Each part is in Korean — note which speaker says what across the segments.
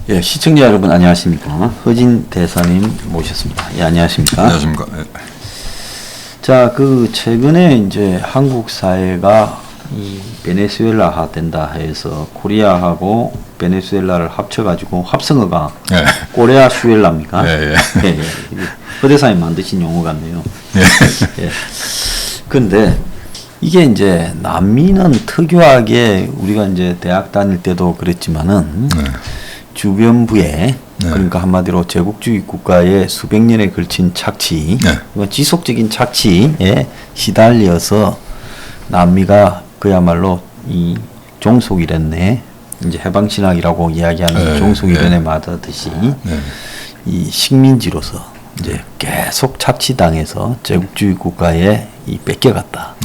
Speaker 1: 예, 시청자 여러분 안녕하십니까. 허진 대사님 모셨습니다. 예, 안녕하십니까.
Speaker 2: 안녕하십니까. 예.
Speaker 1: 자, 최근에 이제 한국 사회가 이 베네수엘라화 된다 해서 코리아하고 베네수엘라를 합쳐가지고 합성어가
Speaker 2: 예.
Speaker 1: 꼬레아 슈엘라입니까?
Speaker 2: 예, 예.
Speaker 1: 예, 예. 허 대사님 만드신 용어 같네요.
Speaker 2: 예.
Speaker 1: 예. 근데 이게 이제 남미는 특유하게 우리가 이제 대학 다닐 때도 그랬지만은 주변부에 그러니까 한마디로 제국주의 국가의 수백 년에 걸친 착취, 지속적인 착취에 시달려서 남미가 그야말로 이 종속이랬네, 이제 해방신학이라고 이야기하는 종속이련에 맞았듯이 이 식민지로서 이제 계속 착취당해서 제국주의 국가에 뺏겨갔다.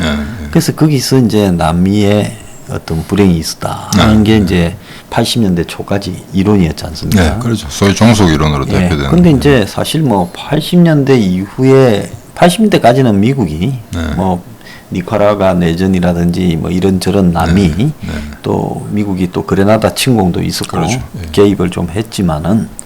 Speaker 1: 그래서 거기서 이제 남미의 어떤 불행이 있었다 하는 게 이제 80년대 초까지 이론이었지 않습니까?
Speaker 2: 네, 그렇죠. 소위 종속 이론으로 대표되는.
Speaker 1: 근데 이제 사실 뭐 80년대 이후에 80년대까지는 미국이 뭐 니카라과 내전이라든지 뭐 이런저런 남미 또 미국이 또 그레나다 침공도 있었고
Speaker 2: 그렇죠.
Speaker 1: 개입을 좀 했지만은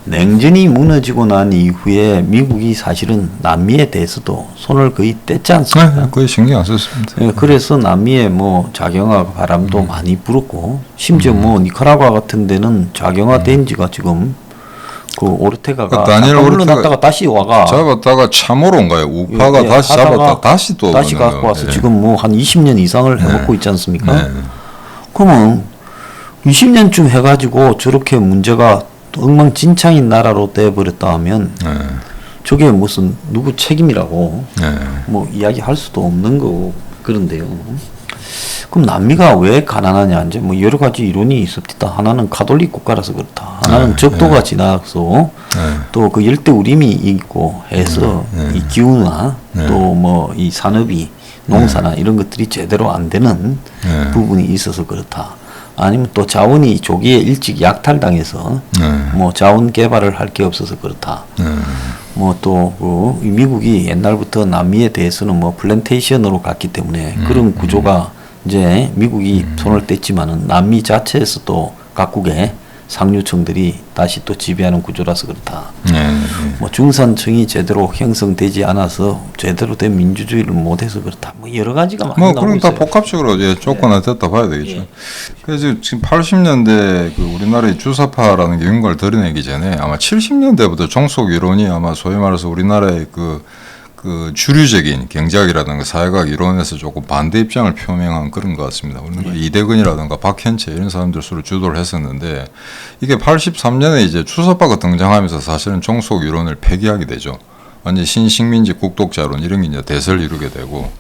Speaker 1: 냉전이 무너지고 난 이후에 미국이 사실은 남미에 대해서도 손을 거의 뗐지 않습니까?
Speaker 2: 네, 거의 신경 안 썼습니다.
Speaker 1: 네, 그래서 남미에 뭐 자경화 바람도 많이 불었고 심지어 뭐 니카라과 같은 데는 자경화된 지가 지금 그 오르테가가
Speaker 2: 다니엘
Speaker 1: 물러났다가 다시 와가
Speaker 2: 잡았다가 참으로 온가요? 우파가 다시 잡았다 다시 또
Speaker 1: 다시 갖고 와서 지금 뭐 한 20년 이상을 해먹고 있지 않습니까? 그러면 20년쯤 해가지고 저렇게 문제가 엉망진창인 나라로 돼버렸다 하면 저게 무슨 누구 책임이라고 뭐 이야기할 수도 없는 거고 그런데요. 그럼 남미가 왜 가난하냐, 이제 뭐 여러 가지 이론이 있습니다. 하나는 가톨릭 국가라서 그렇다. 하나는 적도가 지나서 또 그 열대우림이 있고 해서 이 기후나 또 뭐 이 산업이 농사나 이런 것들이 제대로 안 되는 부분이 있어서 그렇다. 아니면 또 자원이 조기에 일찍 약탈당해서 뭐 자원 개발을 할 게 없어서 그렇다. 뭐 또 그 미국이 옛날부터 남미에 대해서는 뭐 플랜테이션으로 갔기 때문에 그런 구조가 이제 미국이 손을 뗐지만은 남미 자체에서도 각국의 상류층들이 다시 또 지배하는 구조라서 그렇다. 뭐 중산층이 제대로 형성되지 않아서 제대로 된 민주주의를 못해서 그렇다. 뭐 여러 가지가 많이 나오고
Speaker 2: 그럼 다
Speaker 1: 있어요.
Speaker 2: 복합적으로 조건을 됐다 봐야 되겠죠. 그래서 지금 80년대 그 우리나라의 주사파라는 게 윤곽을 드러내기 전에 아마 70년대부터 종속 이론이 아마 소위 말해서 우리나라의 그 주류적인 경제학이라든가 사회학 이론에서 조금 반대 입장을 표명한 그런 것 같습니다. 우리가 이대근이라든가 박현채 이런 사람들 수로 주도를 했었는데 이게 83년에 이제 주사파가 등장하면서 사실은 종속 이론을 폐기하게 되죠. 완전 신식민지 국독자론 이런 게 이제 대세를 이루게 되고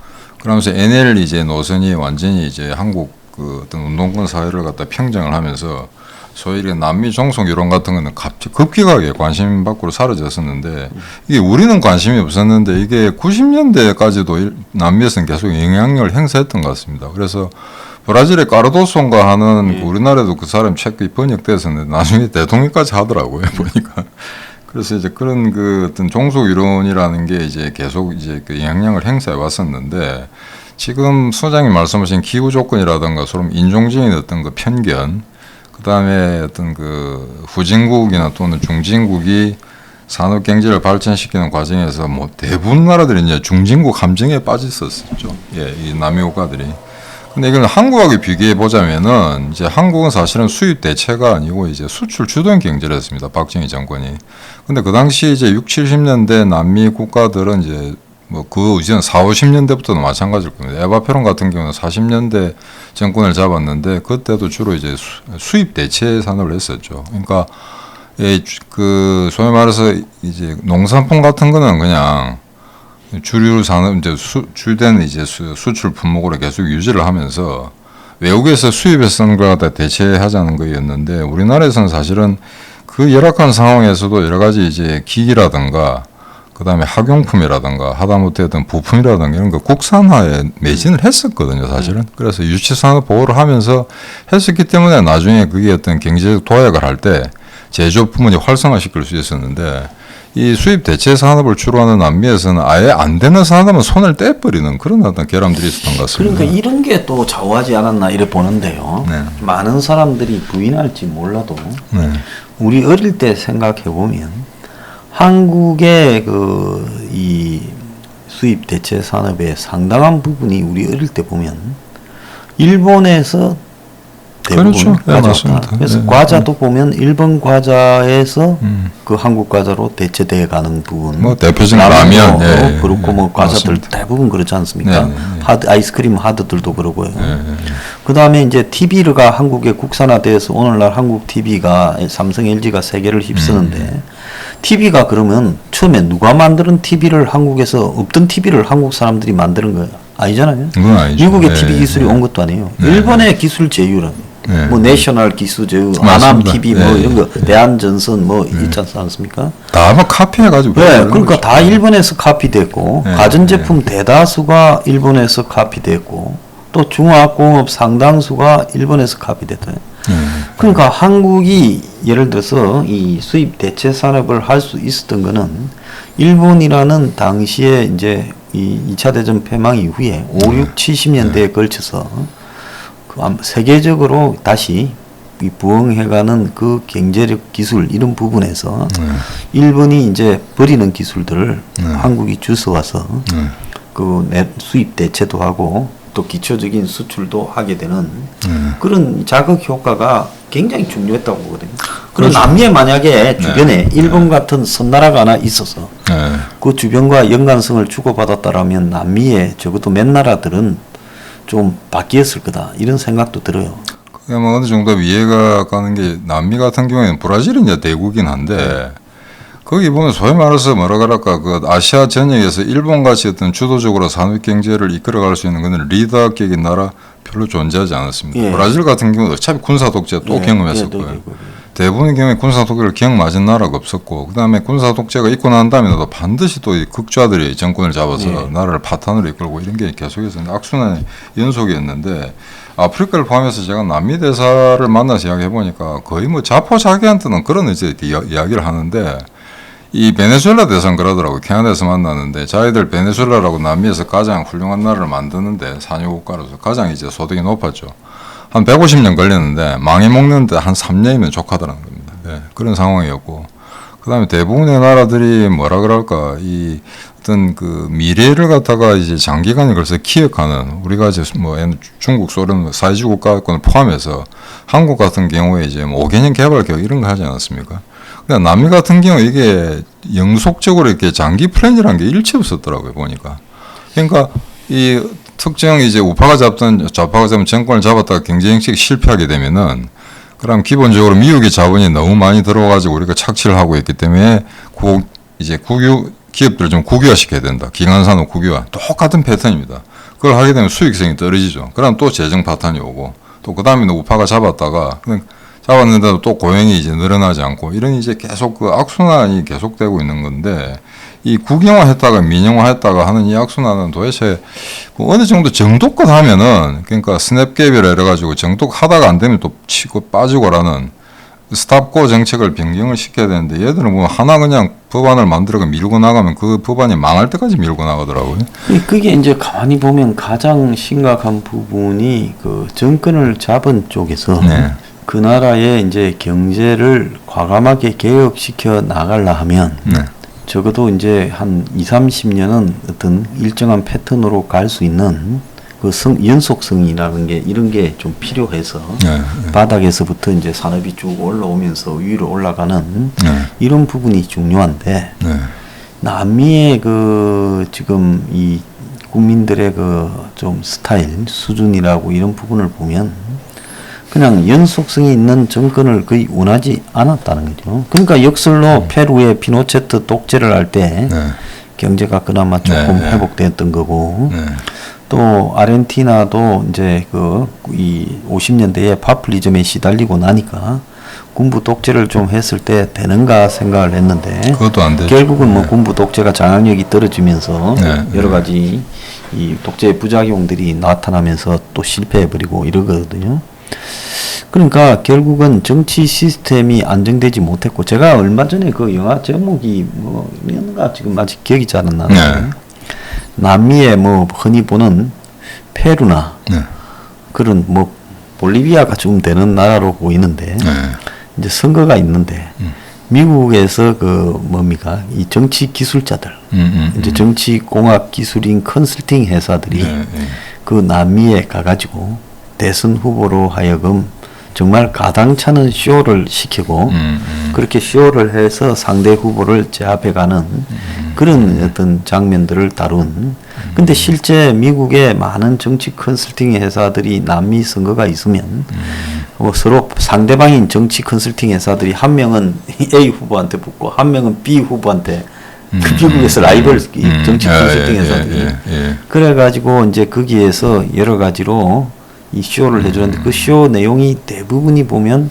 Speaker 2: 그러면서 NL 이제 노선이 완전히 이제 한국 그 어떤 운동권 사회를 갖다 평정을 하면서 소위 남미 종속 이론 같은 거는 갑자기 급격하게 관심 밖으로 사라졌었는데 이게 우리는 관심이 없었는데 이게 90년대까지도 남미에서는 계속 영향력을 행사했던 것 같습니다. 그래서 브라질의 까르도소인가 하는 우리나라에도 그 사람 책이 번역됐었는데 나중에 대통령까지 하더라고요, 보니까. 그래서 이제 그런 그 어떤 종속 이론이라는 게 이제 계속 이제 그 영향력을 행사해 왔었는데 지금 소장님 말씀하신 기후 조건이라든가 소름 인종적인 어떤 그 편견 그 다음에 어떤 그 후진국이나 또는 중진국이 산업 경제를 발전시키는 과정에서 뭐 대부분 나라들이 이제 중진국 함정에 빠졌었죠. 예, 이 남미 국가들이. 근데 이걸 한국하고 비교해 보자면은 이제 한국은 사실은 수입 대체가 아니고 이제 수출 주도형 경제를 했습니다. 박정희 정권이. 근데 그 당시 이제 60, 70년대 남미 국가들은 이제 뭐 그 이전 40, 50년대부터도 마찬가지일 겁니다. 에바페론 같은 경우는 40년대 정권을 잡았는데 그때도 주로 이제 수입 대체 산업을 했었죠. 그러니까 그 소위 말해서 이제 농산품 같은 거는 그냥 주류 산업 이제 주된 이제 수출 품목으로 계속 유지를 하면서 외국에서 수입해서 갖다 대체하자는 거였는데 우리나라에서는 사실은 그 열악한 상황에서도 여러 가지 이제 기기라든가 그다음에 학용품이라든가 하다못해 어떤 부품이라든가 이런 거 국산화에 매진을 했었거든요, 사실은. 그래서 유치산업 보호를 하면서 했었기 때문에 나중에 그게 어떤 경제적 도약을 할 때 제조업 부문이 활성화시킬 수 있었는데 이 수입 대체 산업을 주로 하는 남미에서는 아예 안 되는 산업은 손을 떼버리는 그런 어떤 결함들이 있었던 것 같습니다.
Speaker 1: 그러니까 이런 게 또 좌우하지 않았나 이래 보는데요. 많은 사람들이 부인할지 몰라도 우리 어릴 때 생각해 보면 한국의 이 수입 대체 산업의 상당한 부분이 우리 어릴 때 보면 일본에서 대부분
Speaker 2: 그렇죠. 네,
Speaker 1: 가져왔다.
Speaker 2: 맞습니다.
Speaker 1: 그래서
Speaker 2: 네.
Speaker 1: 과자도 보면 일본 과자에서 그 한국 과자로 대체돼 가는 부분.
Speaker 2: 뭐 대표적인 라면, 예,
Speaker 1: 그렇고 뭐 과자들
Speaker 2: 맞습니다.
Speaker 1: 대부분 그렇지 않습니까?
Speaker 2: 네, 네, 네.
Speaker 1: 하드 아이스크림 하드들도 그러고요.
Speaker 2: 네.
Speaker 1: 그 다음에 이제 TV가 한국에 국산화돼서 오늘날 한국 TV가 삼성, LG가 세계를 휩쓰는데 TV가 그러면 처음에 누가 만드는 TV를 한국에서 없던 TV를 한국 사람들이 만드는 거 아니잖아요.
Speaker 2: 그건 아니죠.
Speaker 1: 미국의
Speaker 2: 네,
Speaker 1: TV 기술이
Speaker 2: 네.
Speaker 1: 온 것도 아니에요.
Speaker 2: 네.
Speaker 1: 일본의 기술 제휴라고.
Speaker 2: 네.
Speaker 1: 뭐 내셔널 기술 제휴,
Speaker 2: 맞습니다.
Speaker 1: 아남 TV 뭐
Speaker 2: 네.
Speaker 1: 이런 거, 대한전선 뭐 있지 않습니까?
Speaker 2: 다 아마 카피해가지고.
Speaker 1: 네,
Speaker 2: 그러는
Speaker 1: 그러니까
Speaker 2: 거죠.
Speaker 1: 다 일본에서 카피됐고
Speaker 2: 네,
Speaker 1: 가전제품 대다수가 일본에서 카피됐고 또 중화학공업 상당수가 일본에서 카피됐다. 그러니까 한국이 예를 들어서 이 수입 대체 산업을 할 수 있었던 거는 일본이라는 당시에 이제 이 2차 대전 패망 이후에 5, 6, 70년대에 걸쳐서 세계적으로 다시 이 부흥해가는 그 경제력 기술 이런 부분에서 일본이 이제 버리는 기술들을 한국이 주워와서 그 수입 대체도 하고 또 기초적인 수출도 하게 되는 그런 자극 효과가 굉장히 중요했다고 보거든요. 그럼
Speaker 2: 그렇죠.
Speaker 1: 남미에 만약에 주변에 일본 같은 섬나라가 하나 있어서 그 주변과 연관성을 주고받았다라면 남미에 적어도 몇 나라들은 좀 바뀌었을 거다 이런 생각도 들어요.
Speaker 2: 그게 뭐 어느 정도 이해가 가는 게 남미 같은 경우에는 브라질은 이제 대국이긴 한데 거기 보면 소위 말해서 뭐라 그럴까 그 아시아 전역에서 일본 같이 어떤 주도적으로 산업 경제를 이끌어갈 수 있는 것은 리더격인 나라 별로 존재하지 않았습니다.
Speaker 1: 예.
Speaker 2: 브라질 같은 경우는 어차피 군사 독재 또 경험했었고요. 대부분의 경우에 군사 독재를 경험하진 나라가 없었고 그다음에 군사 독재가 있고 난 다음에도 반드시 또 이 극좌들이 정권을 잡아서 나라를 파탄으로 이끌고 이런 게 계속해서 악순환의 연속이었는데 아프리카를 포함해서 제가 남미 대사를 만나서 이야기해 보니까 거의 뭐 자포자기한테는 그런 이제 이야기를 하는데 이 베네수엘라 대사는 그러더라고요. 캐나다에서 만났는데 자기들 베네수엘라라고 남미에서 가장 훌륭한 나라를 만드는데 산유국가로서 가장 이제 소득이 높았죠. 한 150년 걸렸는데 망해 먹는데 한 3년이면 족하더라는 겁니다. 네, 그런 상황이었고 그다음에 대부분의 나라들이 뭐라 그럴까 이 어떤 그 미래를 갖다가 이제 장기간에 걸쳐 기억하는 우리가 이제 뭐 중국, 소련 사회주의 국가권을 포함해서 한국 같은 경우에 이제 뭐 5개년 개발 계획 이런 거 하지 않았습니까? 근데 남미 같은 경우 이게 영속적으로 이렇게 장기 플랜이라는 게 일체 없었더라고요 보니까. 그러니까 이 특정 이제 우파가 잡든 좌파가 잡든 정권을 잡았다가 경제 정책이 실패하게 되면은 그럼 기본적으로 미국의 자본이 너무 많이 들어와가지고 우리가 착취를 하고 있기 때문에 이제 기업들을 좀 국유화시켜야 된다. 기간산업 국유화. 똑같은 패턴입니다. 그걸 하게 되면 수익성이 떨어지죠. 그럼 또 재정 파탄이 오고 또 그 다음에는 우파가 잡았다가 잡았는데도 또 고용이 이제 늘어나지 않고 이런 이제 계속 그 악순환이 계속되고 있는 건데 이 국영화했다가 민영화했다가 하는 이 악순환은 도대체 어느 정도 정도껏 하면은 그러니까 스냅갭이라 해가지고 정도껏 하다가 안 되면 또 치고 빠지고라는 스탑고 정책을 변경을 시켜야 되는데 얘들은 뭐 하나 그냥 법안을 만들어가 밀고 나가면 그 법안이 망할 때까지 밀고 나가더라고요.
Speaker 1: 그게 이제 가만히 보면 가장 심각한 부분이 그 정권을 잡은 쪽에서 그 나라의 이제 경제를 과감하게 개혁시켜 나가려 하면 적어도 이제 한 20-30년은 어떤 일정한 패턴으로 갈 수 있는 그 연속성이라는 게 이런 게 좀 필요해서 바닥에서부터 이제 산업이 쭉 올라오면서 위로 올라가는 이런 부분이 중요한데 남미의 그 지금 이 국민들의 그 좀 스타일 수준이라고 이런 부분을 보면 그냥 연속성이 있는 정권을 거의 원하지 않았다는 거죠. 그러니까 역설로 페루의 피노체트 독재를 할 때 경제가 그나마 조금 회복됐던 거고 또 아르헨티나도 이제 이 50년대에 파퓰리즘에 시달리고 나니까 군부 독재를 좀 했을 때 되는가 생각을 했는데
Speaker 2: 그것도 안 되죠.
Speaker 1: 결국은 뭐 군부 독재가 장악력이 떨어지면서 여러 가지 이 독재의 부작용들이 나타나면서 또 실패해버리고 이러거든요. 그러니까 결국은 정치 시스템이 안정되지 못했고 제가 얼마 전에 그 영화 제목이 뭐였는가 지금 아직 기억이 잘 안 나는데 남미에 뭐 흔히 보는 페루나 그런 뭐 볼리비아가 좀 되는 나라로 보이는데 이제 선거가 있는데 미국에서 그 뭡니까 이 정치 기술자들 이제 정치 공학 기술인 컨설팅 회사들이 그 남미에 가가지고 대선 후보로 하여금 정말 가당차는 쇼를 시키고 그렇게 쇼를 해서 상대 후보를 제압해가는 그런 어떤 장면들을 다룬. 근데 실제 미국의 많은 정치 컨설팅 회사들이 남미 선거가 있으면 뭐 서로 상대방인 정치 컨설팅 회사들이 한 명은 A 후보한테 붙고 한 명은 B 후보한테 그 미국에서 라이벌 정치 컨설팅 회사들이 그래가지고 이제 거기에서 여러 가지로 이 쇼를 해주는데 그 쇼 내용이 대부분이 보면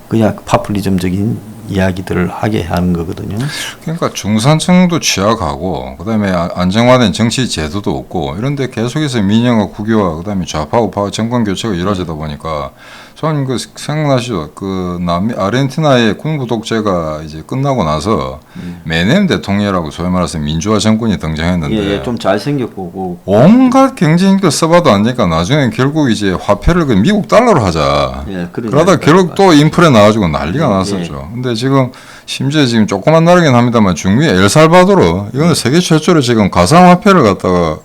Speaker 1: 그냥 파퓰리즘적인 이야기들을 하게 하는 거거든요.
Speaker 2: 그러니까 중산층도 취약하고 그다음에 안정화된 정치 제도도 없고 이런데 계속해서 민영화 국유화 그다음에 좌파 우파 정권 교체가 이루어지다 보니까 저는 그 생각나시죠? 그 남미 아르헨티나의 군부 독재가 이제 끝나고 나서 메넴 대통령이라고 소위 말해서 민주화 정권이 등장했는데
Speaker 1: 좀 잘생겼고
Speaker 2: 온갖 경쟁을 써봐도 안 되니까 나중에 결국 이제 화폐를 그 미국 달러로 하자. 그러다 결국 또 인플레 나와가지고 난리가 났었죠. 근데 지금 심지어 지금 조그만 나라긴 합니다만 중미 엘살바도르 이거는 세계 최초로 지금 가상화폐를 갖다가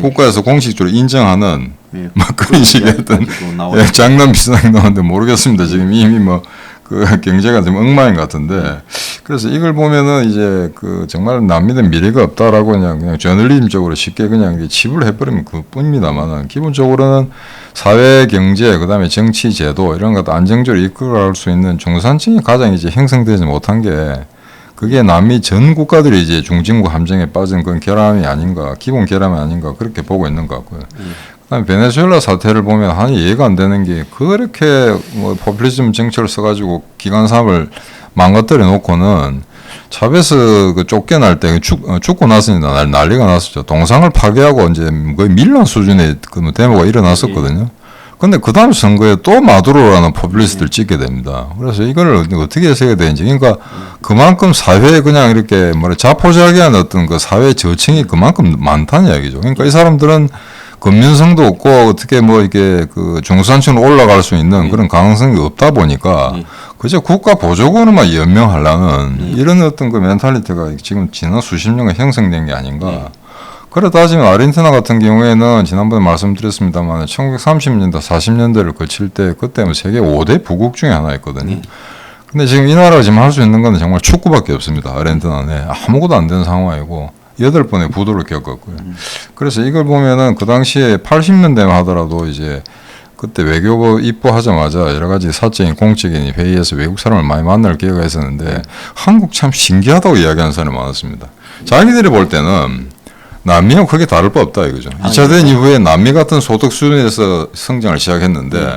Speaker 2: 국가에서 공식적으로 인정하는 막 그런 식의 어떤 장난 비슷하게 나왔는데 모르겠습니다. 지금 이미 뭐 그 경제가 좀 엉망인 것 같은데 그래서 이걸 보면은 이제 그 정말 남미는 미래가 없다라고 그냥 저널리즘적으로 쉽게 그냥 치부를 해버리면 그뿐입니다만은 기본적으로는 사회 경제 그다음에 정치 제도 이런 것도 안정적으로 이끌어갈 수 있는 중산층이 가장 이제 형성되지 못한 게 그게 남미 전 국가들이 이제 중진국 함정에 빠진 그런 결함이 아닌가, 기본 결함이 아닌가 그렇게 보고 있는 것 같고요. 그다음에 베네수엘라 사태를 보면 한 이해가 안 되는 게 그렇게 뭐 포퓰리즘 정책을 써가지고 기관 사업을 망가뜨려 놓고는 차베스 그 쫓겨날 때 죽고 났으니까 난리가 났었죠. 동상을 파괴하고 이제 거의 밀란 수준의 그 데모가 일어났었거든요. 근데 그 다음 선거에 또 마두로라는 포퓰리스트를 찍게 됩니다. 그래서 이걸 어떻게 해석해야 되는지. 그러니까 그만큼 사회에 그냥 이렇게 자포자기한 어떤 그 사회 저층이 그만큼 많다는 이야기죠. 그러니까 이 사람들은 근면성도 없고 어떻게 뭐 이게 그 중산층으로 올라갈 수 있는 그런 가능성이 없다 보니까 그저 국가 보조금으로만 연명하려는 이런 어떤 그 멘탈리티가 지금 지난 수십 년간 형성된 게 아닌가. 그래 따지면 아르헨티나 같은 경우에는 지난번에 말씀드렸습니다만 1930년대 40년대를 거칠 때 그때 세계 5대 부국 중에 하나였거든요. 근데 지금 이 나라가 지금 할 수 있는 건 정말 축구밖에 없습니다. 아르헨티나는 아무것도 안 되는 상황이고 8번의 부도를 겪었고요. 그래서 이걸 보면은 그 당시에 80년대만 하더라도 이제 그때 외교부 입부하자마자 여러 가지 사적인 공적인 회의에서 외국 사람을 많이 만날 기회가 있었는데 한국 참 신기하다고 이야기하는 사람이 많았습니다. 자기들이 볼 때는 남미하고 크게 다를 바 없다 이거죠. 2차 대전 이후에 남미 같은 소득 수준에서 성장을 시작했는데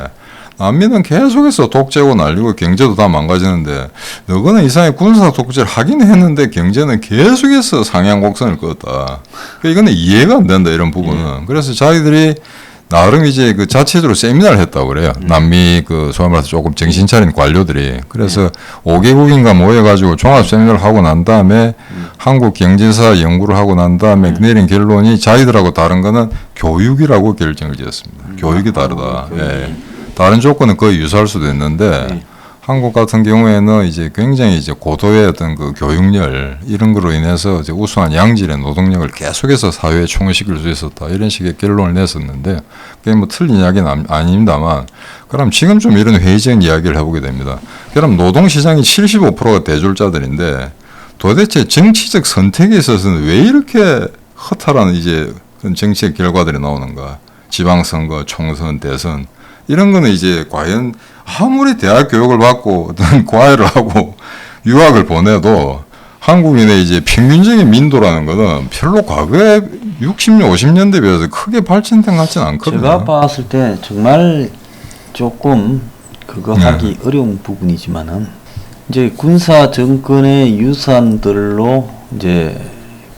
Speaker 2: 남미는 계속해서 독재고 날리고 경제도 다 망가지는데 너거는 이상의 군사 독재를 하긴 했는데 경제는 계속해서 상향 곡선을 그었다. 그러니까 이거는 이해가 안 된다 이런 부분은. 그래서 자기들이 나름 이제 그 자체적으로 세미나를 했다고 그래요. 남미 그 소위 말해서 조금 정신 차린 관료들이. 그래서 5개국인가 모여가지고 종합 세미나를 하고 난 다음에 한국 경제사 연구를 하고 난 다음에 내린 결론이 자기들하고 다른 거는 교육이라고 결정을 지었습니다. 교육이 다르다. 다른 조건은 거의 유사할 수도 있는데 한국 같은 경우에는 이제 굉장히 이제 고도의 어떤 그 교육열 이런 거로 인해서 이제 우수한 양질의 노동력을 계속해서 사회에 총시킬 수 있었다 이런 식의 결론을 냈었는데 그게 뭐 틀린 이야기는 아닙니다만 그럼 지금 좀 이런 회의적인 이야기를 해보게 됩니다. 그럼 노동시장이 75%가 대졸자들인데 도대체 정치적 선택에 있어서는 왜 이렇게 허탈한 이제 그런 정치의 결과들이 나오는가? 지방선거, 총선, 대선 이런 거는 이제 과연 아무리 대학 교육을 받고 어떤 과외를 하고 유학을 보내도 한국인의 이제 평균적인 민도라는 거는 별로 과거에 60년, 50년대에 비해서 크게 발전된 것 같지는 않거든요.
Speaker 1: 제가 봤을 때 정말 조금 그거 하기 어려운 부분이지만은 이제 군사 정권의 유산들로 이제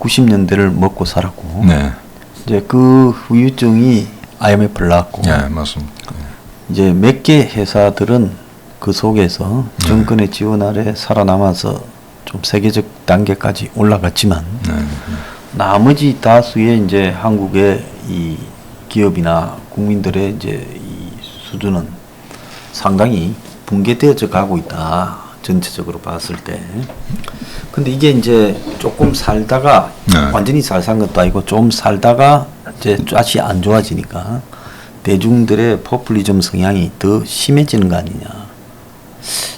Speaker 1: 90년대를 먹고 살았고 이제 그 후유증이 IMF를 낳았고
Speaker 2: 맞습니다.
Speaker 1: 이제 몇 개 회사들은 그 속에서 정권의 지원 아래 살아남아서 좀 세계적 단계까지 올라갔지만 나머지 다수의 이제 한국의 이 기업이나 국민들의 이제 이 수준은 상당히 붕괴되어져 가고 있다. 전체적으로 봤을 때. 근데 이게 이제 조금 살다가 완전히 잘 산 것도 아니고 좀 살다가 이제 다시 안 좋아지니까 대중들의 포퓰리즘 성향이 더 심해지는 거 아니냐.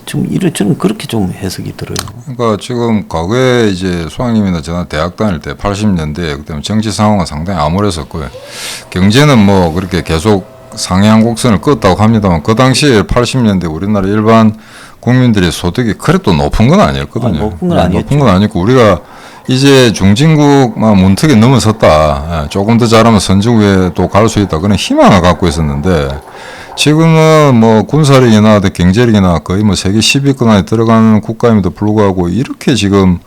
Speaker 1: 저는 그렇게 좀 해석이 들어요.
Speaker 2: 그러니까 지금 과거에 이제 소장님이나 저나 대학 다닐 때 80년대 그때는 정치 상황은 상당히 암울했었고요. 경제는 뭐 그렇게 계속 상향 곡선을 껐다고 합니다만 그 당시에 80년대 우리나라 일반 국민들의 소득이 그래도 높은 건 아니었거든요.
Speaker 1: 높은 건 아니었죠.
Speaker 2: 높은 건 아니고 우리가 이제 중진국만 문턱에 넘어섰다. 조금 더 잘하면 선진국에 또 갈 수 있다. 그런 희망을 갖고 있었는데 지금은 뭐 군사력이나 경제력이나 거의 뭐 세계 10위권 안에 들어가는 국가임에도 불구하고 이렇게 지금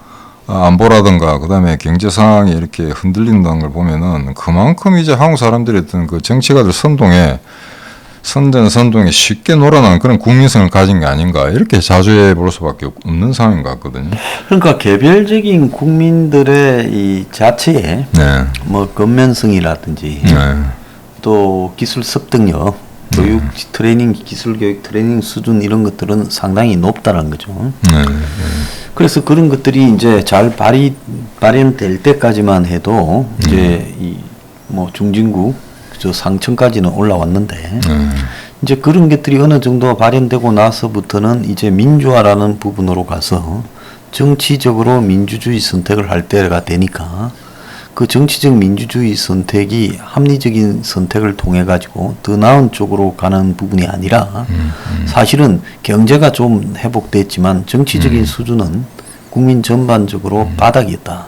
Speaker 2: 안보라든가 그다음에 경제 상황이 이렇게 흔들린다는 걸 보면은 그만큼 이제 한국 사람들이 어떤 그 정치가들 선동에 쉽게 놀아나는 그런 국민성을 가진 게 아닌가 이렇게 자주해 볼 수밖에 없는 상황인 것 같거든요.
Speaker 1: 그러니까 개별적인 국민들의 이 자체에
Speaker 2: 네.
Speaker 1: 뭐 근면성이라든지
Speaker 2: 네.
Speaker 1: 또 기술 습득력, 교육 트레이닝, 기술 교육 트레이닝 수준 이런 것들은 상당히 높다는 거죠. 그래서 그런 것들이 이제 잘 발현될 때까지만 해도 이제 이 뭐 중진국 저 상층까지는 올라왔는데 이제 그런 것들이 어느 정도 발현되고 나서부터는 이제 민주화라는 부분으로 가서 정치적으로 민주주의 선택을 할 때가 되니까 그 정치적 민주주의 선택이 합리적인 선택을 통해 가지고 더 나은 쪽으로 가는 부분이 아니라 사실은 경제가 좀 회복됐지만 정치적인 수준은 국민 전반적으로 바닥이었다.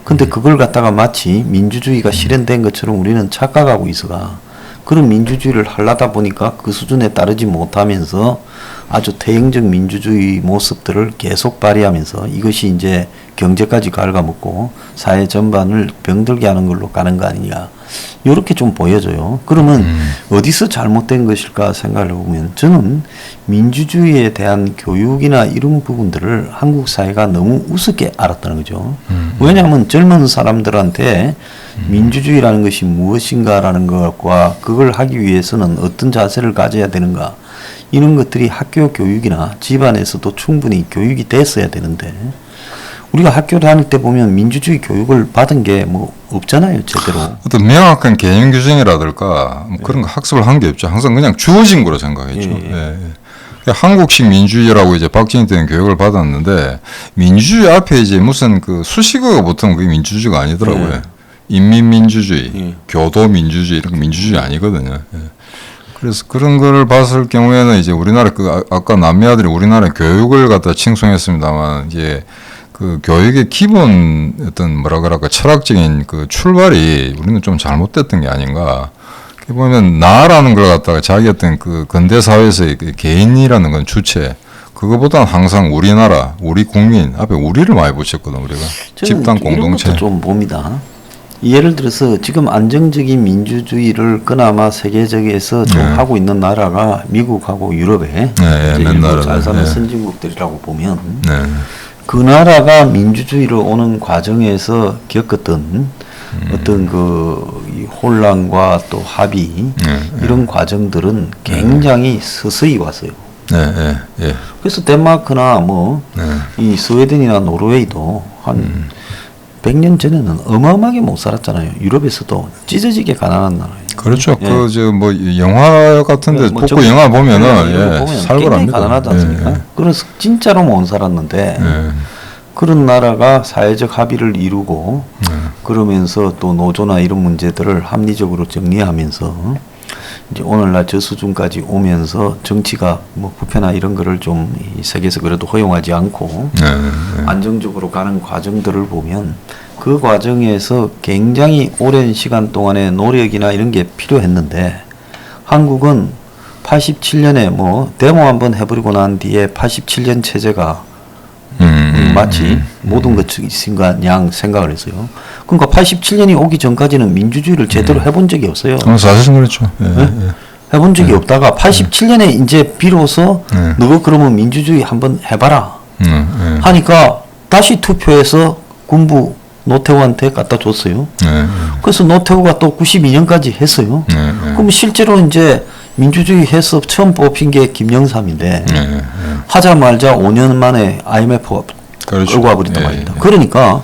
Speaker 1: 근데 그걸 갖다가 마치 민주주의가 실현된 것처럼 우리는 착각하고 있어가 그런 민주주의를 하려다 보니까 그 수준에 따르지 못하면서 아주 태형적 민주주의 모습들을 계속 발휘하면서 이것이 이제 경제까지 갉아먹고 사회 전반을 병들게 하는 걸로 가는 거 아니냐. 이렇게 좀 보여져요. 그러면 어디서 잘못된 것일까 생각을 해보면 저는 민주주의에 대한 교육이나 이런 부분들을 한국 사회가 너무 우습게 알았다는 거죠. 왜냐하면 젊은 사람들한테 민주주의라는 것이 무엇인가라는 것과 그걸 하기 위해서는 어떤 자세를 가져야 되는가 이런 것들이 학교 교육이나 집안에서도 충분히 교육이 됐어야 되는데 우리가 학교 다닐 때 보면 민주주의 교육을 받은 게 뭐 없잖아요, 제대로.
Speaker 2: 어떤 명확한 개념 규정이라든가 뭐 그런 거 학습을 한 게 없죠. 항상 그냥 주어진 거로 생각했죠. 한국식 민주주의라고 이제 박정희 때는 교육을 받았는데 민주주의 앞에 이제 무슨 그 수식어가 붙으면 그게 민주주의가 아니더라고요. 인민민주주의, 교도민주주의 이런 거 민주주의 아니거든요. 그래서 그런 거를 봤을 경우에는 이제 우리나라 그 아까 남미 아들이 우리나라 교육을 갖다 칭송했습니다만 이제 그 교육의 기본 어떤 뭐라 그럴까 철학적인 그 출발이 우리는 좀 잘못됐던 게 아닌가. 보면 나라는 걸 갖다가 자기 어떤 그 근대 사회에서의 그 개인이라는 건 주체. 그거보다는 항상 우리나라, 우리 국민 앞에 우리를 많이 붙였거든 우리가. 집단 공동체.
Speaker 1: 이런 것도 좀 봅니다. 예를 들어서 지금 안정적인 민주주의를 그나마 세계적에서 좀 하고 있는 나라가 미국하고 유럽에 일본 잘 사는 선진국들이라고 보면 그 나라가 민주주의로 오는 과정에서 겪었던 어떤 그 혼란과 또 합의 이런 과정들은 굉장히 서서히 왔어요. 그래서 덴마크나 뭐 이 스웨덴이나 노르웨이도 한 100년 전에는 어마어마하게 못 살았잖아요. 유럽에서도 찢어지게 가난한 나라예요.
Speaker 2: 그렇죠. 그 저 뭐 영화 같은데
Speaker 1: 뭐
Speaker 2: 복고 영화 보면은
Speaker 1: 보면
Speaker 2: 살벌합니다.
Speaker 1: 가난하지 않습니까? 그래서 진짜로 못 살았는데 그런 나라가 사회적 합의를 이루고 그러면서 또 노조나 이런 문제들을 합리적으로 정리하면서 이제 오늘날 저 수준까지 오면서 정치가 뭐 부패나 이런 거를 좀 이 세계에서 그래도 허용하지 않고 안정적으로 가는 과정들을 보면 그 과정에서 굉장히 오랜 시간 동안의 노력이나 이런 게 필요했는데 한국은 87년에 뭐 데모 한번 해버리고 난 뒤에 87년 체제가 마치 모든 것인 것 양 생각을 했어요. 그러니까 87년이 오기 전까지는 민주주의를 제대로 해본 적이 없어요.
Speaker 2: 사실은 그렇죠.
Speaker 1: 해본 적이 없다가 87년에 이제 비로소 너가 그러면 민주주의 한번 해봐라 하니까 다시 투표해서 군부 노태우한테 갖다 줬어요. 그래서 노태우가 또 92년까지 했어요. 그럼 실제로 이제 민주주의 해서 처음 뽑힌 게 김영삼인데
Speaker 2: 예.
Speaker 1: 하자 말자 5년 만에 IMF가
Speaker 2: 그렇죠.
Speaker 1: 끌고 와버렸단
Speaker 2: 예,
Speaker 1: 말입니다.
Speaker 2: 예.
Speaker 1: 그러니까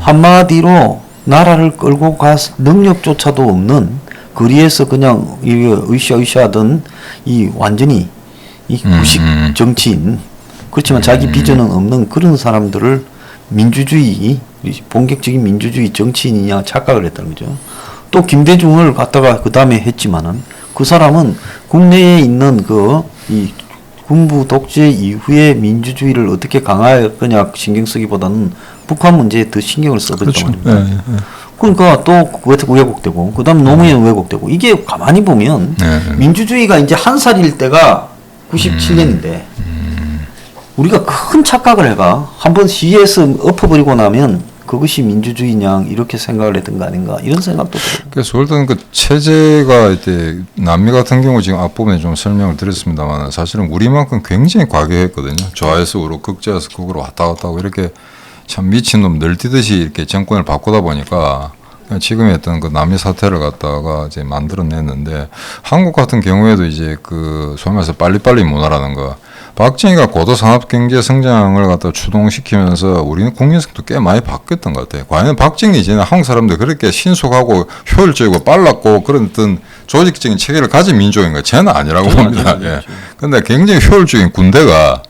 Speaker 1: 한마디로 나라를 끌고 갈 능력조차도 없는 거리에서 그냥 으쌰으쌰하던 이 완전히 이 구식 정치인 그렇지만 자기 비전은 없는 그런 사람들을 민주주의 본격적인 민주주의 정치인이냐 착각을 했다는 거죠. 또 김대중을 갖다가 그 다음에 했지만은 그 사람은 국내에 있는 이 군부 독재 이후에 민주주의를 어떻게 강화할 거냐 신경 쓰기보다는 북한 문제에 더 신경을 써버렸단
Speaker 2: 그렇죠.
Speaker 1: 말입니다. 그러니까 또 그것도 왜곡되고 그다음 노무현 왜곡되고 이게 가만히 보면 민주주의가 이제 한 살일 때가 97년인데 우리가 큰 착각을 해가 한번 시에서 엎어버리고 나면 그것이 민주주의냐 이렇게 생각을 했던 거 아닌가 이런 생각도 들어요.
Speaker 2: 그래서 일단 그 체제가 이제 남미 같은 경우 지금 앞부분에 좀 설명을 드렸습니다만 사실은 우리만큼 굉장히 과격했거든요. 좌에서 우로 극좌에서 극으로 왔다 갔다 하고 이렇게 참 미친놈 널뛰듯이 이렇게 정권을 바꾸다 보니까 지금의 어떤 그 남미 사태를 갖다가 이제 만들어냈는데 한국 같은 경우에도 이제 그 소위 말해서 빨리빨리 문화라는 거 박정희가 고도 산업 경제 성장을 갖다 추동시키면서 우리는 국민성도 꽤 많이 바뀌었던 것 같아요. 과연 박정희 이전에 한국 사람들 그렇게 신속하고 효율적이고 빨랐고 그런 어떤 조직적인 체계를 가진 민족인가? 저는 아니라고 봅니다. 예. 근데 굉장히 효율적인 군대가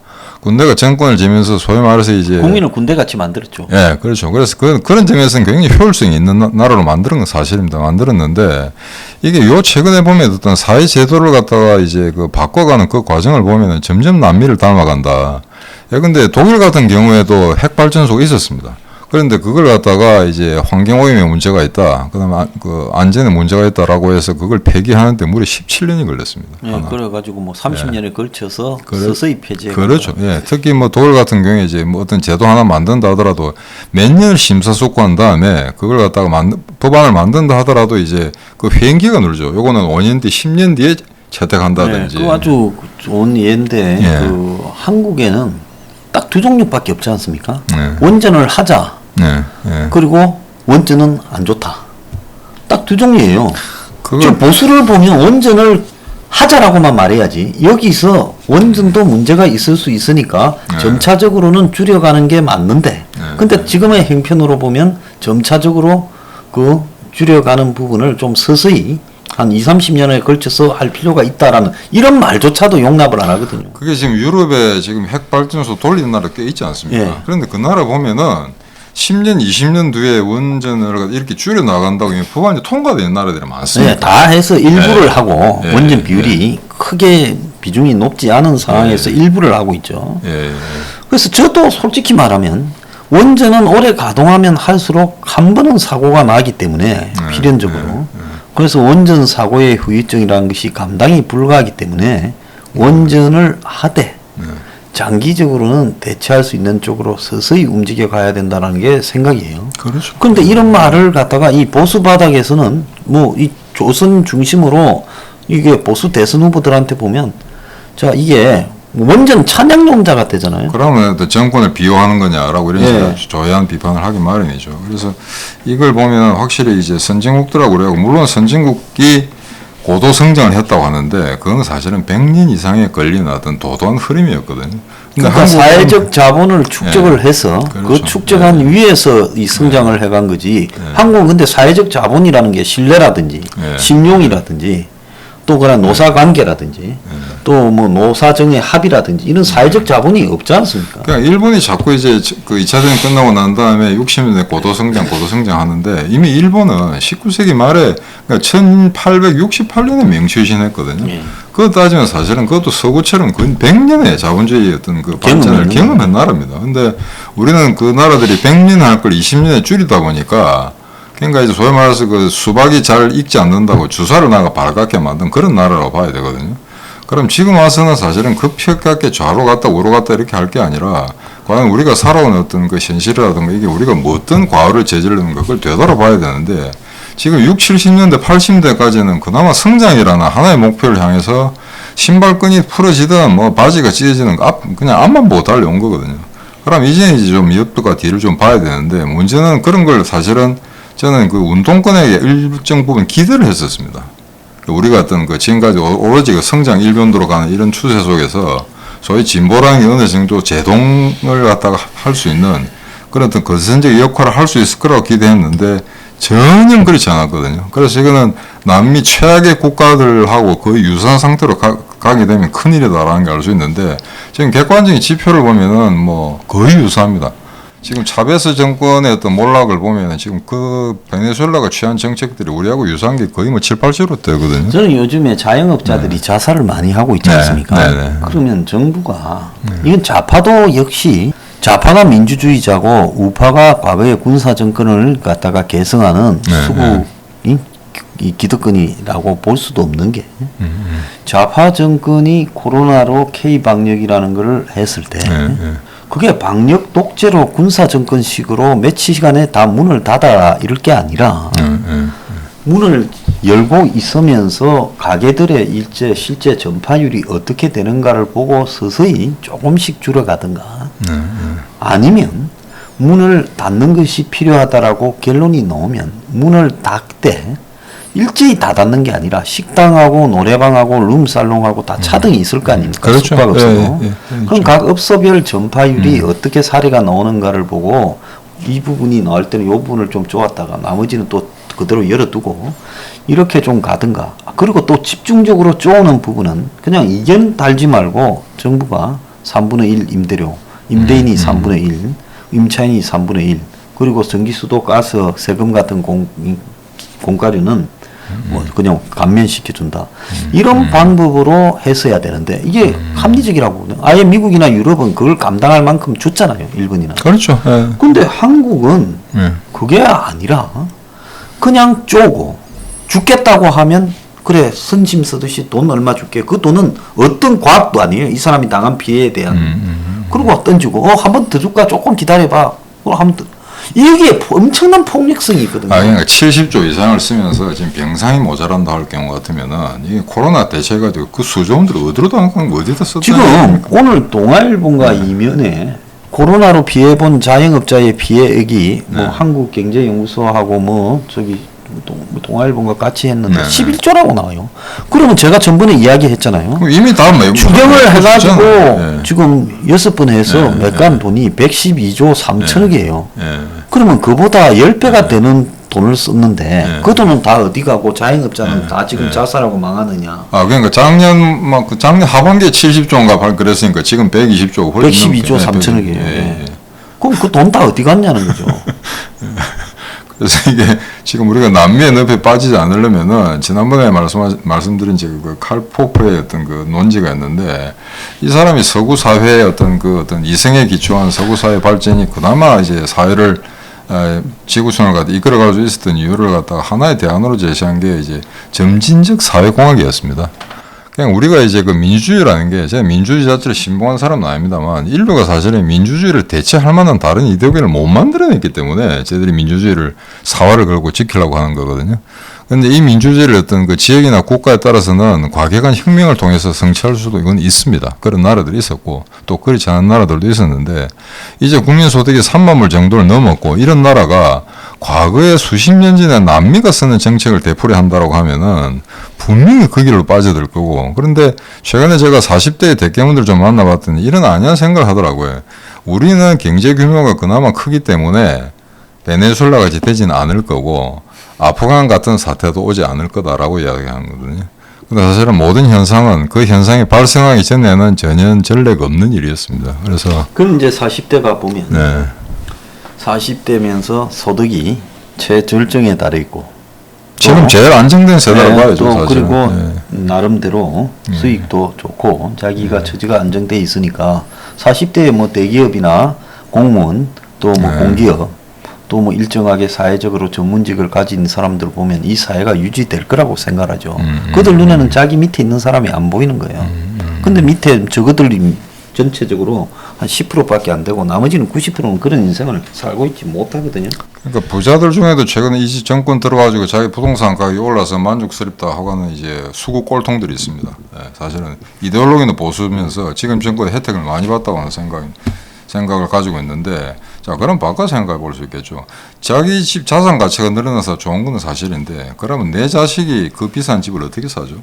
Speaker 2: 정권을 지면서 소위 말해서 이제
Speaker 1: 국민을 군대같이 만들었죠.
Speaker 2: 예, 그렇죠. 그래서 그런 점에서는 굉장히 효율성이 있는 나라로 만드는 건 사실입니다. 만들었는데 이게 요 최근에 보면 어떤 사회 제도를 갖다가 이제 그 바꿔가는 그 과정을 보면은 점점 남미를 닮아간다. 예, 근데 독일 같은 경우에도 핵발전소가 있었습니다. 그런데 그걸 갖다가 이제 환경오염에 문제가 있다. 그다음에 그 안전에 문제가 있다라고 해서 그걸 폐기하는데 무려 17년이 걸렸습니다.
Speaker 1: 예, 그래가지고 뭐 30년에 걸쳐서 서서히 폐지해.
Speaker 2: 그렇죠. 예, 특히 뭐 독일 같은 경우에 이제 뭐 어떤 제도 하나 만든다 하더라도 몇 년을 심사숙고한 다음에 그걸 갖다가 법안을 만든다 하더라도 이제 그 회행기가 늘죠. 요거는 5년 뒤, 10년 뒤에 채택한다든지.
Speaker 1: 그 아주 좋은 예인데 그 한국에는 딱 두 종류밖에 없지 않습니까? 원전을 하자. 그리고 원전은 안 좋다. 딱 두 종류예요. 지금 보수를 보면 원전을 하자라고만 말해야지. 여기서 원전도 문제가 있을 수 있으니까 점차적으로는 줄여가는 게 맞는데 근데 지금의 형편으로 보면 점차적으로 그 줄여가는 부분을 좀 서서히 한 20, 30년에 걸쳐서 할 필요가 있다라는 이런 말조차도 용납을 안 하거든요.
Speaker 2: 그게 지금 유럽에 지금 핵발전소 돌리는 나라 꽤 있지 않습니까?
Speaker 1: 예.
Speaker 2: 그런데 그 나라 보면은 10년, 20년 뒤에 원전을 이렇게 줄여 나간다고 법안이 통과되는 나라들이 많습니다.
Speaker 1: 네, 다 해서 일부를 하고
Speaker 2: 예.
Speaker 1: 원전 비율이 크게 비중이 높지 않은 상황에서 일부를 하고 있죠. 그래서 저도 솔직히 말하면 원전은 오래 가동하면 할수록 한 번은 사고가 나기 때문에 필연적으로 그래서 원전 사고의 후유증이라는 것이 감당이 불가하기 때문에 원전을 하되 장기적으로는 대체할 수 있는 쪽으로 서서히 움직여 가야 된다는 게 생각이에요.
Speaker 2: 그렇죠.
Speaker 1: 그런데 이런 말을 갖다가 이 보수 바닥에서는 뭐 이 조선 중심으로 이게 보수 대선 후보들한테 보면 자 이게 원전 찬양용자가 되잖아요.
Speaker 2: 그러면 또 정권을 비호하는 거냐라고 이런 식으로 조회한 비판을 하기 마련이죠. 그래서 이걸 보면 확실히 이제 선진국들하고 그래요. 물론 선진국이 고도 성장을 했다고 하는데 그건 사실은 100년 이상에 걸린 어떤 도도한 흐름이었거든요.
Speaker 1: 그러니까 사회적 자본을 축적을 해서
Speaker 2: 그렇죠.
Speaker 1: 그 축적한 위에서 이 성장을 해간 거지. 한국은 근데 사회적 자본이라는 게 신뢰라든지 신용이라든지 또 그런 노사관계라든지 또 뭐 노사정의 합의라든지 이런 사회적 자본이 없지 않습니까?
Speaker 2: 그러니까 일본이 자꾸 이제 그 2차 대전 끝나고 난 다음에 60년대 고도 성장 하는데 이미 일본은 19세기 말에 그러니까 1868년에 명추신했거든요. 그거 따지면 사실은 그것도 서구처럼 거의 100년의 자본주의 어떤 그 발전을 경험한 나라입니다. 근데 우리는 그 나라들이 100년 할 걸 20년에 줄이다 보니까 그러니까 이제 소위 말해서 그 수박이 잘 익지 않는다고 주사를 나가 발갛게 만든 그런 나라라고 봐야 되거든요. 그럼 지금 와서는 사실은 급격하게 좌로 갔다 우로 갔다 이렇게 할 게 아니라 과연 우리가 살아온 어떤 그 현실이라든가 이게 우리가 뭐 어떤 과오를 저지르는 걸 되돌아봐야 되는데 지금 60, 70년대, 80년대까지는 그나마 성장이라는 하나의 목표를 향해서 신발끈이 풀어지든 뭐 바지가 찢어지는 그냥 앞만 보고 달려온 거거든요. 그럼 이제 좀 옆과 뒤를 좀 봐야 되는데 문제는 그런 걸 사실은 저는 그 운동권에게 일정 부분 기대를 했었습니다. 우리가 어떤 그 지금까지 오로지 그 성장 일변도로 가는 이런 추세 속에서 소위 진보라는 게 어느 정도 제동을 갖다가 할 수 있는 그런 어떤 건설적 역할을 할 수 있을 거라고 기대했는데 전혀 그렇지 않았거든요. 그래서 이거는 남미 최악의 국가들하고 거의 유사한 상태로 가게 되면 큰일이다라는 걸 알 수 있는데 지금 객관적인 지표를 보면은 뭐 거의 유사합니다. 지금 차베스 정권의 어떤 몰락을 보면은 지금 그 베네수엘라가 취한 정책들이 우리하고 유사한 게 거의 뭐 7, 80%대거든요.
Speaker 1: 저는 요즘에 자영업자들이 자살을 많이 하고 있지 않습니까? 그러면 정부가 이건 좌파도 역시 좌파가 민주주의자고 우파가 과거의 군사 정권을 갖다가 개성하는 수구 이 기득권이라고 볼 수도 없는 게 좌파 정권이 코로나로 K 방역이라는 걸 했을 때 그게 방역 독재로 군사 정권식으로 며칠 시간에 다 문을 닫아 이럴 게 아니라 문을 열고 있으면서 가게들의 실제 전파율이 어떻게 되는가를 보고 서서히 조금씩 줄여가든가 아니면 문을 닫는 것이 필요하다라고 결론이 나오면 문을 닫되 일제히 다 닫는 게 아니라 식당하고 노래방하고 룸살롱하고 다 차등이 있을 거 아닙니까?
Speaker 2: 그렇죠.
Speaker 1: 숙박업소도.
Speaker 2: 그렇죠.
Speaker 1: 그럼 각 업소별 전파율이 어떻게 사례가 나오는가를 보고 이 부분이 나올 때는 이 부분을 좀 쪼았다가 나머지는 또 그대로 열어두고 이렇게 좀 가든가. 그리고 또 집중적으로 쪼는 부분은 그냥 이견 달지 말고 정부가 3분의 1 임대료, 임대인이 3분의 1, 임차인이 3분의 1, 그리고 전기수도 가스 세금 같은 공가료는 뭐 그냥 감면시켜준다. 이런 방법으로 했어야 되는데 이게 합리적이라고 보거든요. 아예 미국이나 유럽은 그걸 감당할 만큼 줬잖아요. 일본이나.
Speaker 2: 그렇죠.
Speaker 1: 근데 한국은 그게 아니라 그냥 쪼고 죽겠다고 하면 그래 선심 쓰듯이 돈 얼마 줄게. 그 돈은 어떤 과학도 아니에요. 이 사람이 당한 피해에 대한. 그리고 던지고 한 번 더 줄까 조금 기다려봐. 한번 더. 이게 엄청난 폭력성이 있거든요.
Speaker 2: 그러니까 70조 이상을 쓰면서 지금 병상이 모자란다 할 경우 같으면은 이게 코로나 대체해가지고 그 수조원들 어디로 당한 거 어디다 썼다.
Speaker 1: 지금 오늘 동아일보가 이면에 코로나로 피해본 자영업자의 피해액이 뭐 한국경제연구소하고 뭐 저기 동아일보가 같이 했는데 11조라고 나와요. 그러면 제가 전번에 이야기했잖아요.
Speaker 2: 이미 다
Speaker 1: 추경을 해가지고 지금 6번 해서 매간 돈이 112조 3천억이에요. 그러면 그보다 10배가 되는 돈을 썼는데 그 돈은 다 어디 가고 자영업자는 다 지금 자살하고 망하느냐.
Speaker 2: 그러니까 작년 하반기에 70조인가 그랬으니까 지금 120조
Speaker 1: 112조 3천억이에요. 그럼 그 돈 다 어디 갔냐는 거죠.
Speaker 2: 그래서 이게 지금 우리가 남미의 늪에 빠지지 않으려면은 지난번에 말씀드린 그 칼 포퍼의 어떤 그 논지가 있는데 이 사람이 서구 사회의 어떤 이성에 기초한 서구 사회 발전이 그나마 이제 사회를 지구촌을 갖다 이끌어갈 수 있었던 이유를 갖다가 하나의 대안으로 제시한 게 이제 점진적 사회공학이었습니다. 그냥 우리가 이제 그 민주주의라는 게 제가 민주주의 자체를 신봉한 사람은 아닙니다만 인류가 사실은 민주주의를 대체할 만한 다른 이데올기를 못 만들어냈기 때문에 저희들이 민주주의를 사활을 걸고 지키려고 하는 거거든요. 그런데 이 민주주의를 어떤 그 지역이나 국가에 따라서는 과격한 혁명을 통해서 성취할 수도 이건 있습니다. 그런 나라들이 있었고 또 그렇지 않은 나라들도 있었는데 이제 국민소득이 3만 불 정도를 넘었고 이런 나라가 과거에 수십 년 전에 남미가 쓰는 정책을 되풀이 한다라고 하면은 분명히 그 길로 빠져들 거고 그런데 최근에 제가 40대의 대깨문들 좀 만나봤더니 이런 안이한 생각을 하더라고요. 우리는 경제 규모가 그나마 크기 때문에 베네수엘라 같이 되지는 않을 거고 아프간 같은 사태도 오지 않을 거다라고 이야기하는 거거든요. 근데 사실은 모든 현상은 그 현상이 발생하기 전에는 전혀 전례가 없는 일이었습니다. 그래서
Speaker 1: 그럼 이제 40대가 보면 40대면서 소득이 최절정에 달해 있고
Speaker 2: 지금 제일 안정된 세대라고 봐야죠. 사실은.
Speaker 1: 그리고 나름대로 수익도 좋고 자기가 처지가 안정돼 있으니까 40대에 뭐 대기업이나 공무원 또 뭐 공기업 또 뭐 일정하게 사회적으로 전문직을 가진 사람들 보면 이 사회가 유지될 거라고 생각하죠. 그들 눈에는 자기 밑에 있는 사람이 안 보이는 거예요. 근데 밑에 저것들이 전체적으로 한 10%밖에 안 되고 나머지는 90%는 그런 인생을 살고 있지 못하거든요.
Speaker 2: 그러니까 부자들 중에도 최근에 이 정권 들어가지고 자기 부동산 가격이 올라서 만족스럽다 하고는 이제 수구 꼴통들이 있습니다. 사실은 이데올로기는 보수면서 지금 정권의 혜택을 많이 받다고 하는 생각을 가지고 있는데 자, 그럼 바꿔 생각해 볼 수 있겠죠. 자기 집 자산 가치가 늘어나서 좋은 건 사실인데, 그러면 내 자식이 그 비싼 집을 어떻게 사죠?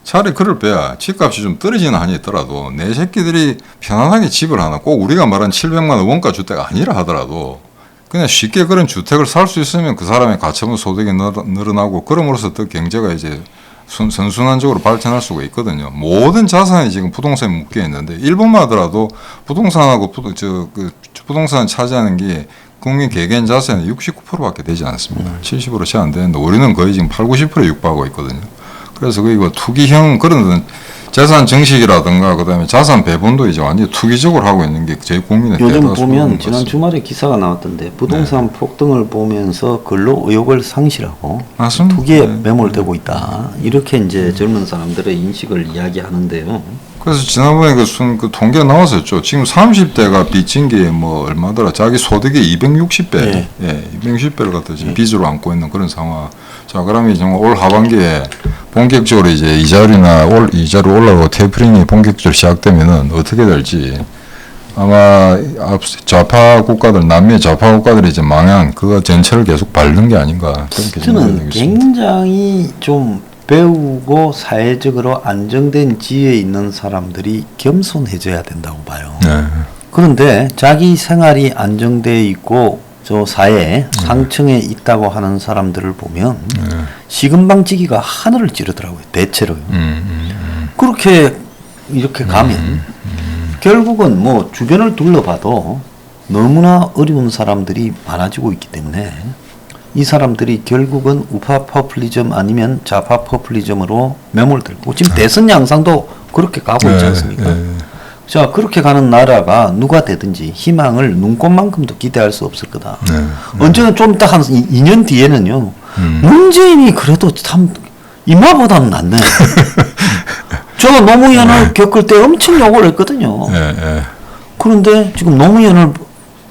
Speaker 2: 차라리 그럴 빼야 집값이 좀 떨어지는 한이 있더라도 내 새끼들이 편안하게 집을 하나, 꼭 우리가 말한 700만 원 원가 주택 아니라 하더라도 그냥 쉽게 그런 주택을 살 수 있으면 그 사람의 가처분 소득이 늘어나고, 그럼으로써 더 경제가 이제 선순환적으로 발전할 수가 있거든요. 모든 자산이 지금 부동산에 묶여 있는데, 일본만 하더라도 부동산하고 부동산 차지하는 게 국민 개개인 자산의 69%밖에 되지 않습니다. 70% 채 안 되는데 우리는 거의 지금 8, 90%에 육박하고 있거든요. 그래서 그 투기형 그런 재산 증식이라든가 그다음에 자산 배분도 이제 완전히 투기적으로 하고 있는 게 저희 국민의
Speaker 1: 요즘
Speaker 2: 대다수
Speaker 1: 보면 지난 주말에 기사가 나왔던데 부동산 폭등을 보면서 근로 의욕을 상실하고
Speaker 2: 맞습니다.
Speaker 1: 투기에 매몰되고 있다. 이렇게 이제 젊은 사람들의 인식을 이야기하는데요.
Speaker 2: 그래서 지난번에 그 통계가 나왔었죠. 지금 30대가 빚진 게 뭐 얼마더라. 자기 소득의 260배, 예, 260배를 갖다 지금 빚으로 안고 있는 그런 상황. 자, 그러면 정말 올 하반기에 본격적으로 이제 이자로 올라가고 테이퍼링이 본격적으로 시작되면은 어떻게 될지, 아마 좌파 국가들, 남미의 좌파 국가들이 이제 망한 그거 전체를 계속 밟는 게 아닌가. 그렇게
Speaker 1: 저는 굉장히 좀 배우고 사회적으로 안정된 지위에 있는 사람들이 겸손해져야 된다고 봐요.
Speaker 2: 네.
Speaker 1: 그런데 자기 생활이 안정되어 있고 저 사회 상층에 있다고 하는 사람들을 보면 시금방지기가 하늘을 찌르더라고요. 대체로요. 그렇게 이렇게 가면 결국은 뭐 주변을 둘러봐도 너무나 어려운 사람들이 많아지고 있기 때문에 이 사람들이 결국은 우파 포퓰리즘 아니면 좌파 포퓰리즘으로 매몰들고, 지금 대선 양상도 그렇게 가고 있지 않습니까? 자, 그렇게 가는 나라가 누가 되든지 희망을 눈꽃만큼도 기대할 수 없을 거다. 언제는 좀 딱 한 2년 뒤에는요, 문재인이 그래도 참 이마보다는 낫네. 저 노무현을 겪을 때 엄청 욕을 했거든요. 그런데 지금 노무현을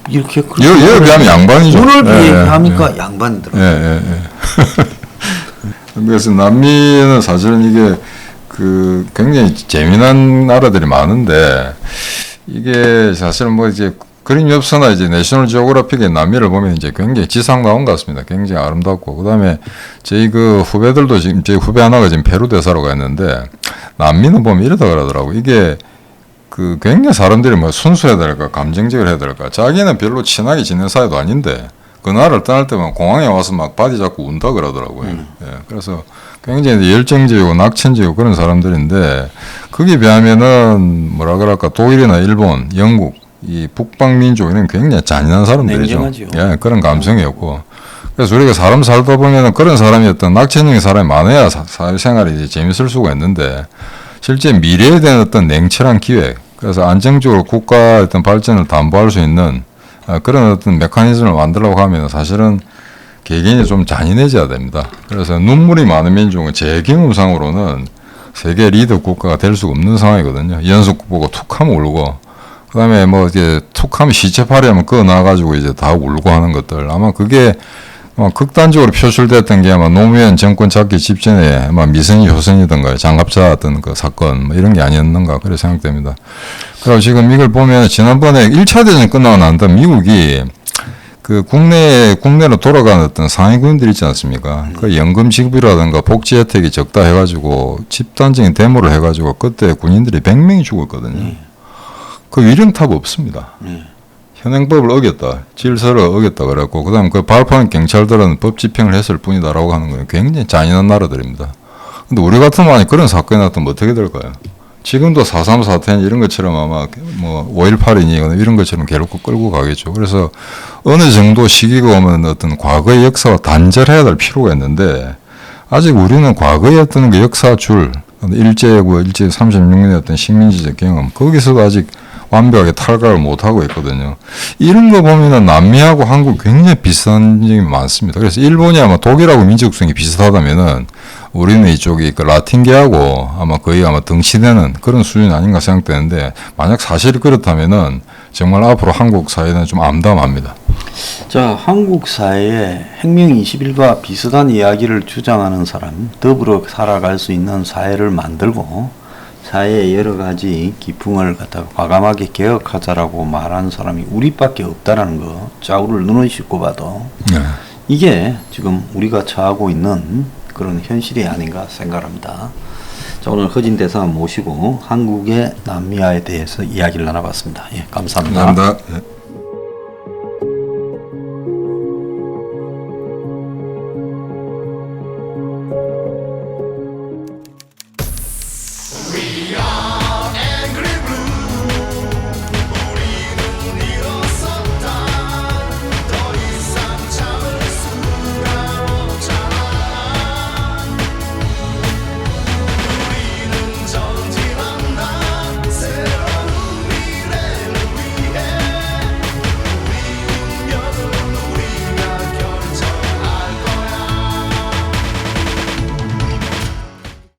Speaker 1: 이렇게
Speaker 2: 여에 비하면 양반이죠.
Speaker 1: 눈을 비하니까 양반이더라고요.
Speaker 2: 그래서 남미는 사실은 이게 그 굉장히 재미난 나라들이 많은데, 이게 사실 뭐 이제 그림엽서나 이제 내셔널 지오그래픽의 남미를 보면 이제 굉장히 지상가온 같습니다. 굉장히 아름답고, 그다음에 저희 그 후배들도 지금, 저희 후배 하나가 지금 페루 대사로 가 있는데, 남미는 보면 이러다 그러더라고. 이게 그 굉장히 사람들이 뭐 순수해야 될까, 감정적으로 해야 될까, 자기는 별로 친하게 지낸 사이도 아닌데 그 나라를 떠날 때만 공항에 와서 막 바지 잡고 운다 그러더라고요. 예, 그래서 굉장히 열정적이고 낙천적이고 그런 사람들인데, 거기에 비하면은 뭐라 그럴까, 독일이나 일본, 영국, 이 북방민족 이런 굉장히 잔인한 사람들이죠.
Speaker 1: 냉정하죠.
Speaker 2: 예, 그런 감성이었고, 그래서 우리가 사람 살다 보면은 그런 사람이 어떤 낙천적인 사람이 많아야 사회생활이 이제 재밌을 수가 있는데, 실제 미래에 대한 어떤 냉철한 기획, 그래서 안정적으로 국가 어떤 발전을 담보할 수 있는 그런 어떤 메커니즘을 만들려고 하면 사실은 개개인이 좀 잔인해져야 됩니다. 그래서 눈물이 많은 민족은 제 경험상으로는 세계 리더 국가가 될 수가 없는 상황이거든요. 연속 보고 툭 하면 울고, 그 다음에 뭐 이제 툭 하면 시체팔이 하면 그어 나가지고 이제 다 울고 하는 것들, 아마 그게 극단적으로 표출됐던 게 아마 노무현 정권 잡기 직전에 아마 미선이 효선이든가 장갑차 어떤 그 사건 뭐 이런 게 아니었는가 그렇게 생각됩니다. 그리고 지금 이걸 보면 지난번에 1차 대전 끝나고 난 다음 미국이 그 국내로 돌아가는 어떤 상위군들 있지 않습니까? 그 연금 지급이라든가 복지 혜택이 적다 해가지고 집단적인 데모를 해가지고 그때 군인들이 100명이 죽었거든요. 그 위령탑 없습니다. 현행법을 어겼다, 질서를 어겼다 그랬고, 그다음 그 발표한 경찰들은 법 집행을 했을 뿐이다라고 하는 거예요. 굉장히 잔인한 나라들입니다. 근데 우리 같은 만약 그런 사건이 나타나면 어떻게 될까요? 지금도 4.3 사태니 이런 것처럼 아마 뭐 5.18이니 이런 것처럼 괴롭고 끌고 가겠죠. 그래서 어느 정도 시기가 오면 어떤 과거의 역사와 단절해야 될 필요가 있는데, 아직 우리는 과거에 어떤 그 역사 줄, 일제 36년의 어떤 식민지적 경험, 거기서도 아직 완벽하게 탈각을 못하고 있거든요. 이런 거 보면은 남미하고 한국 굉장히 비슷한 점이 많습니다. 그래서 일본이 아마 독일하고 민족성이 비슷하다면은 우리는 이쪽이 그 라틴계하고 아마 거의 아마 등치되는 그런 수준이 아닌가 생각되는데, 만약 사실이 그렇다면은 정말 앞으로 한국 사회는 좀 암담합니다.
Speaker 1: 자, 한국 사회에 혁명 21과 비슷한 이야기를 주장하는 사람, 더불어 살아갈 수 있는 사회를 만들고 사회의 여러 가지 기풍을 갖다가 과감하게 개혁하자라고 말하는 사람이 우리밖에 없다라는 거 좌우를 눈을 씻고 봐도 이게 지금 우리가 처하고 있는 그런 현실이 아닌가 생각합니다. 자, 오늘 허진 대사 모시고 한국의 남미화에 대해서 이야기를 나눠봤습니다. 예, 감사합니다.
Speaker 2: 감사합니다. 예.